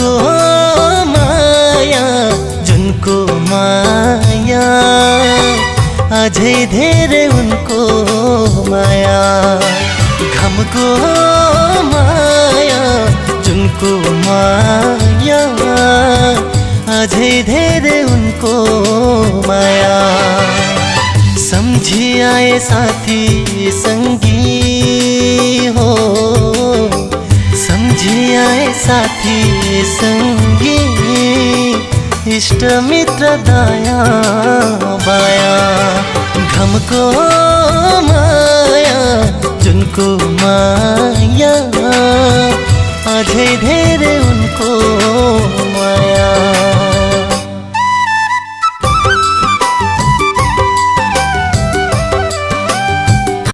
घमको माया जुनको माया अझै धेरै उनको माया। घमको माया जुनको माया अझै धेरै उनको माया। सम्झी आए साथी संगी हो, सम्झी आए साथी संगी, इष्ट मित्र दया बाया। घमको माया जुनको माया अझै धेरै उनको